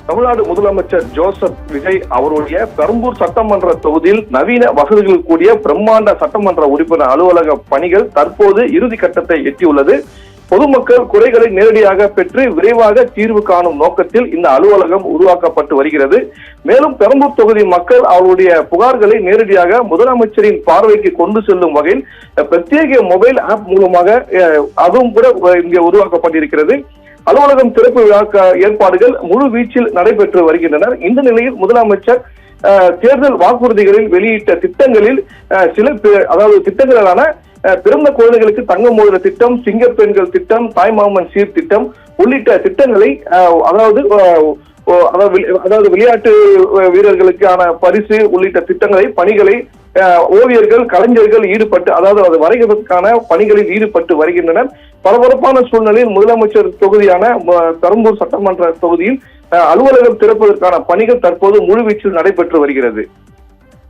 தமிழ்நாடு முதலமைச்சர் ஜோசப் விஜய் அவருடைய பெரம்பூர் சட்டமன்ற தொகுதியில் நவீன வசதிகள் கூடிய பிரம்மாண்ட சட்டமன்ற உறுப்பினர் அலுவலக பணிகள் தற்போது இறுதி கட்டத்தை எட்டியுள்ளது. பொதுமக்கள் குறைகளை நேரடியாக பெற்று விரைவாக தீர்வு காணும் நோக்கத்தில் இந்த அலுவலகம் உருவாக்கப்பட்டு வருகிறது. மேலும் பெரம்பூர் தொகுதி மக்கள் அவருடைய புகார்களை நேரடியாக முதலமைச்சரின் பார்வைக்கு கொண்டு செல்லும் வகையில் பிரத்யேக மொபைல் ஆப் மூலமாக அதுவும் கூட இங்கே உருவாக்கப்பட்டிருக்கிறது. அலுவலகம் திறப்பு விழா ஏற்பாடுகள் முழு வீச்சில் நடைபெற்று வருகின்றன. இந்த நிலையில் முதலமைச்சர் தேர்தல் வாக்குறுதிகளில் வெளியிட்ட திட்டங்களில் சில திட்டங்களான பிறந்த குழந்தைகளுக்கு தங்க மோதிர திட்டம், சிங்க பெண்கள் திட்டம், தாய்மாமன் சீர் திட்டம் உள்ளிட்ட திட்டங்களை அதாவது விளையாட்டு வீரர்களுக்கான பரிசு உள்ளிட்ட திட்டங்களை பணிகளை ஓவியர்கள் கலைஞர்கள் ஈடுபட்டு அது வரைகிறதுக்கான பணிகளில் ஈடுபட்டு வருகின்றனர். பரபரப்பான சூழ்நிலையில் முதலமைச்சர் தொகுதியான பெரம்பூர் சட்டமன்ற தொகுதியில் அலுவலகம் திறப்பதற்கான பணிகள் தற்போது முழுவீச்சில் நடைபெற்று வருகிறது.